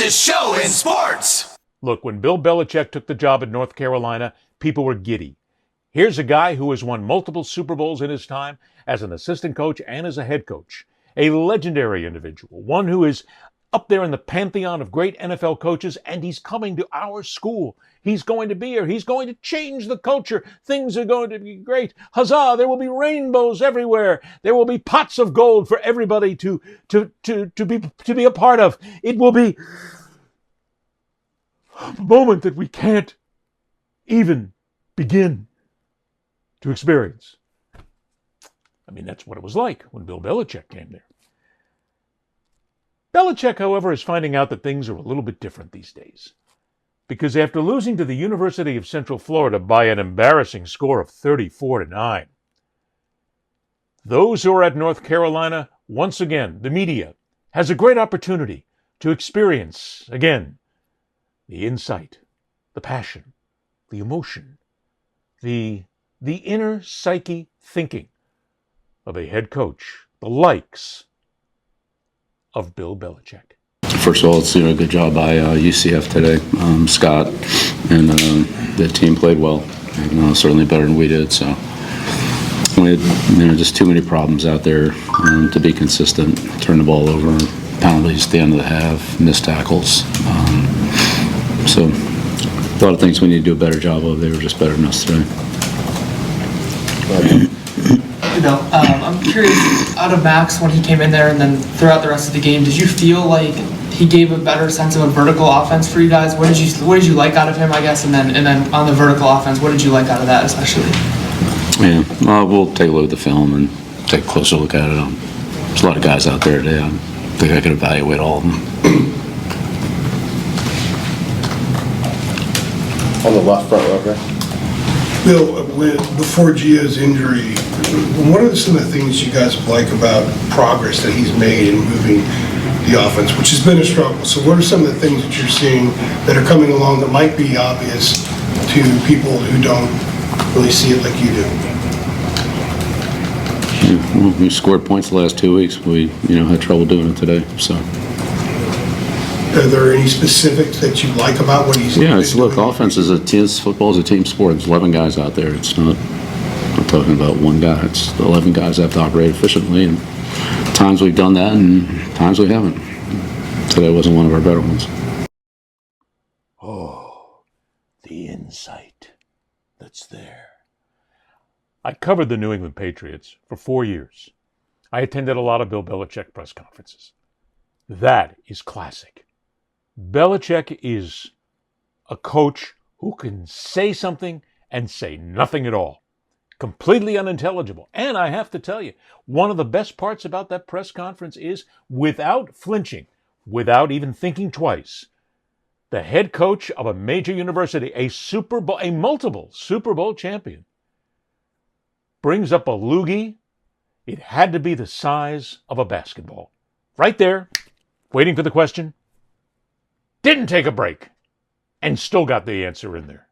fastest show in sports. Look, when Bill Belichick took the job at North Carolina, people were giddy. Here's a guy who has won multiple Super Bowls in his time as an assistant coach and as a head coach. A legendary individual, one who is up there in the pantheon of great NFL coaches, and he's coming to our school. He's going to be here. He's going to change the culture. Things are going to be great. Huzzah, there will be rainbows everywhere. There will be pots of gold for everybody to be a part of. It will be a moment that we can't even begin to experience. I mean, that's what it was like when Bill Belichick came there. Belichick, however, is finding out that things are a little bit different these days. Because after losing to the University of Central Florida by an embarrassing score of 34-9, those who are at North Carolina, once again, the media, has a great opportunity to experience, again, the insight, the passion, the emotion, the inner psyche thinking of a head coach, the likes of Bill Belichick. First of all, it's a good job by UCF today. Scott and the team played well, certainly better than we did. So we had just too many problems out there to be consistent. Turn the ball over, penalties at the end of the half, missed tackles. So a lot of things we need to do a better job of. They were just better than us today. I'm curious, out of Max when he came in there and then throughout the rest of the game, did you feel like he gave a better sense of a vertical offense for you guys? What did you like out of him, I guess, and then on the vertical offense, what did you like out of that especially? Yeah, we'll take a look at the film and take a closer look at it. There's a lot of guys out there today. I think I could evaluate all of them. On the left front row, okay. Bill, before Gio's injury, what are some of the things you guys like about progress that he's made in moving the offense, which has been a struggle? So what are some of the things that you're seeing that are coming along that might be obvious to people who don't really see it like you do? Well, we scored points the last 2 weeks. We had trouble doing it today. So. Are there any specifics that you like about what he's doing? Yeah, look, offense is football is a team sport. There's 11 guys out there. It's not, I'm talking about one guy. It's 11 guys have to operate efficiently, and times we've done that and times we haven't. Today wasn't one of our better ones. Oh, the insight that's there. I covered the New England Patriots for 4 years. I attended a lot of Bill Belichick press conferences. That is classic. Belichick is a coach who can say something and say nothing at all. Completely unintelligible. And I have to tell you, one of the best parts about that press conference is, without flinching, without even thinking twice, the head coach of a major university, a multiple Super Bowl champion, brings up a loogie. It had to be the size of a basketball. Right there, waiting for the question. Didn't take a break. And still got the answer in there.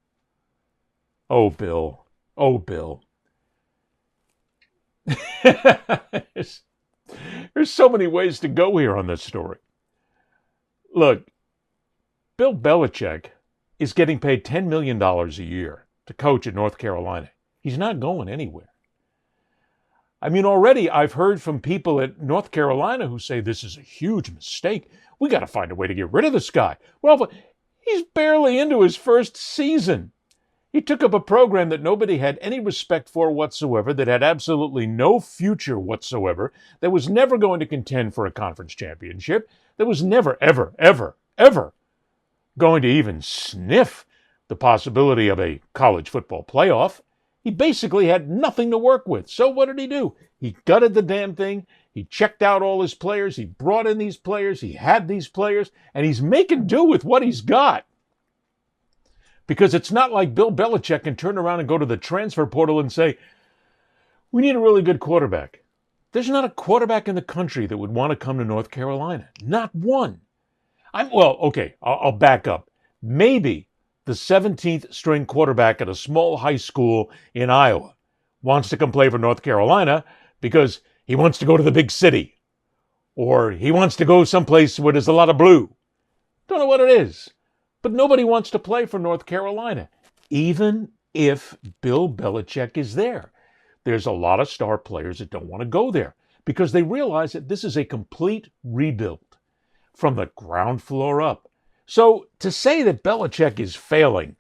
Oh, Bill. Oh, Bill. There's so many ways to go here on this story. Look, Bill Belichick is getting paid $10 million a year to coach at North Carolina. He's not going anywhere. I mean, already I've heard from people at North Carolina who say this is a huge mistake. We got to find a way to get rid of this guy. Well, he's barely into his first season. He took up a program that nobody had any respect for whatsoever, that had absolutely no future whatsoever, that was never going to contend for a conference championship, that was never, ever, ever, ever going to even sniff the possibility of a college football playoff. He basically had nothing to work with. So what did he do? He gutted the damn thing. He checked out all his players. He brought in these players. He had these players. And he's making do with what he's got. Because it's not like Bill Belichick can turn around and go to the transfer portal and say, we need a really good quarterback. There's not a quarterback in the country that would want to come to North Carolina. Not one. I'll back up. Maybe the 17th string quarterback at a small high school in Iowa wants to come play for North Carolina because he wants to go to the big city, or he wants to go someplace where there's a lot of blue. Don't know what it is. But nobody wants to play for North Carolina, even if Bill Belichick is there. There's a lot of star players that don't want to go there because they realize that this is a complete rebuild from the ground floor up. So to say that Belichick is failing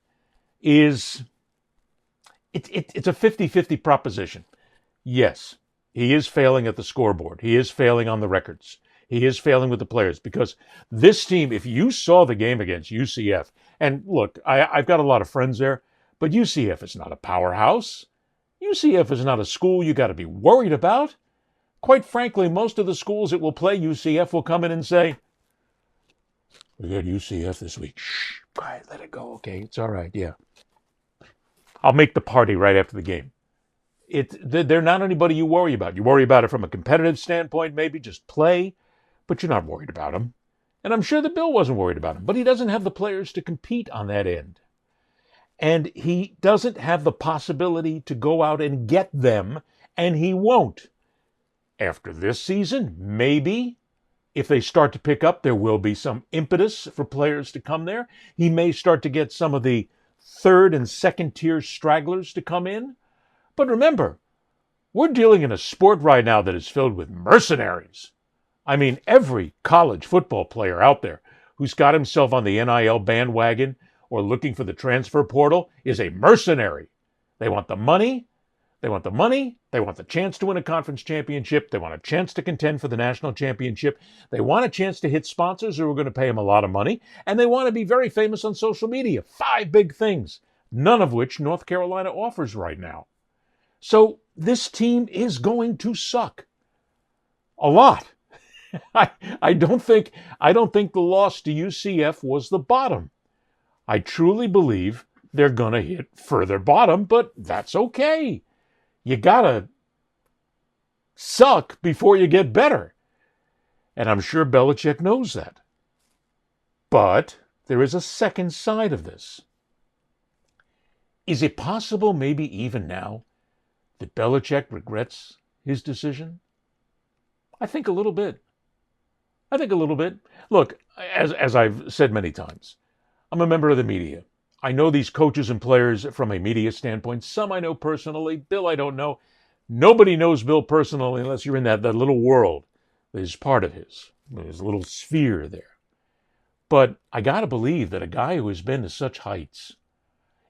is it's a 50-50 proposition. Yes, he is failing at the scoreboard. He is failing on the records. He is failing with the players because this team, if you saw the game against UCF, and look, I've got a lot of friends there, but UCF is not a powerhouse. UCF is not a school you got to be worried about. Quite frankly, most of the schools that will play UCF will come in and say, we got UCF this week. Shh, quiet, let it go. Okay, it's all right, yeah. I'll make the party right after the game. They're not anybody you worry about. You worry about it from a competitive standpoint, maybe just play, but you're not worried about them. And I'm sure that Bill wasn't worried about him, but he doesn't have the players to compete on that end. And he doesn't have the possibility to go out and get them, and he won't. After this season, maybe, if they start to pick up, there will be some impetus for players to come there. He may start to get some of the third and second tier stragglers to come in. But remember, we're dealing in a sport right now that is filled with mercenaries. I mean, every college football player out there who's got himself on the NIL bandwagon or looking for the transfer portal is a mercenary. They want the money. They want the money. They want the chance to win a conference championship. They want a chance to contend for the national championship. They want a chance to hit sponsors who are going to pay them a lot of money. And they want to be very famous on social media. 5 big things, none of which North Carolina offers right now. So this team is going to suck a lot. I don't think the loss to UCF was the bottom. I truly believe they're going to hit further bottom, but that's okay. You got to suck before you get better. And I'm sure Belichick knows that. But there is a second side of this. Is it possible, maybe even now, that Belichick regrets his decision? I think a little bit. Look, as I've said many times, I'm a member of the media. I know these coaches and players from a media standpoint. Some I know personally. Bill, I don't know. Nobody knows Bill personally unless you're in that little world that is part of his little sphere there. But I got to believe that a guy who has been to such heights,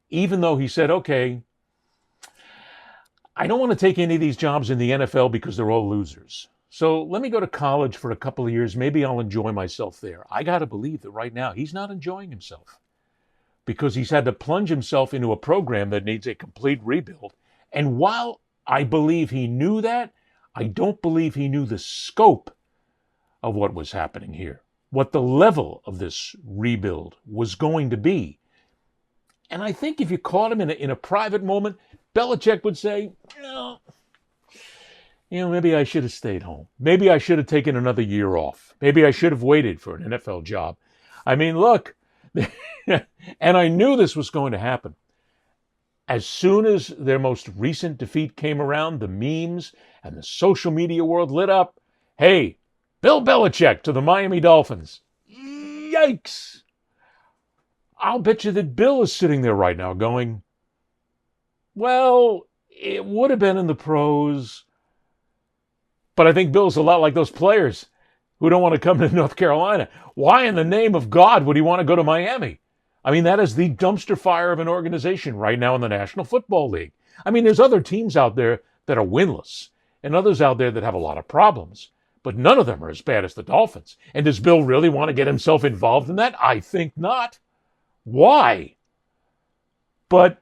even though he said, okay, I don't want to take any of these jobs in the NFL because they're all losers. So let me go to college for a couple of years. Maybe I'll enjoy myself there. I got to believe that right now he's not enjoying himself because he's had to plunge himself into a program that needs a complete rebuild. And while I believe he knew that, I don't believe he knew the scope of what was happening here, what the level of this rebuild was going to be. And I think if you caught him in a private moment, Belichick would say, maybe I should have stayed home. Maybe I should have taken another year off. Maybe I should have waited for an NFL job. I mean, look, and I knew this was going to happen. As soon as their most recent defeat came around, the memes and the social media world lit up. Hey, Bill Belichick to the Miami Dolphins. Yikes. I'll bet you that Bill is sitting there right now going, well, it would have been in the pros, but I think Bill's a lot like those players who don't want to come to North Carolina. Why in the name of God would he want to go to Miami? I mean, that is the dumpster fire of an organization right now in the National Football League. I mean, there's other teams out there that are winless and others out there that have a lot of problems, but none of them are as bad as the Dolphins. And does Bill really want to get himself involved in that? I think not. Why? But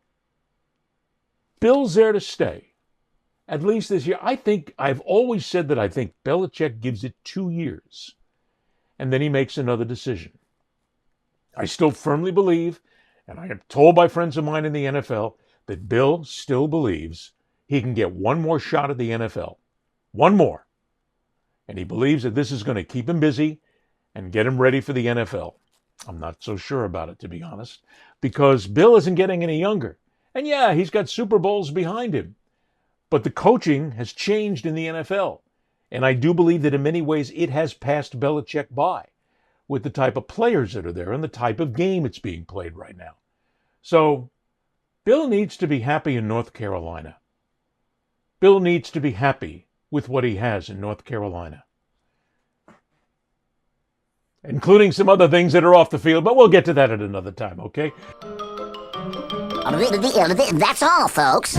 Bill's there to stay, at least this year. I've always said that I think Belichick gives it 2 years, and then he makes another decision. I still firmly believe, and I am told by friends of mine in the NFL, that Bill still believes he can get one more shot at the NFL. One more. And he believes that this is going to keep him busy and get him ready for the NFL. I'm not so sure about it, to be honest, because Bill isn't getting any younger. And yeah, he's got Super Bowls behind him. But the coaching has changed in the NFL. And I do believe that in many ways it has passed Belichick by. with the type of players that are there and the type of game it's being played right now. So Bill needs to be happy in North Carolina. Bill needs to be happy with what he has in North Carolina, including some other things that are off the field, but we'll get to that at another time, okay? That's all, folks.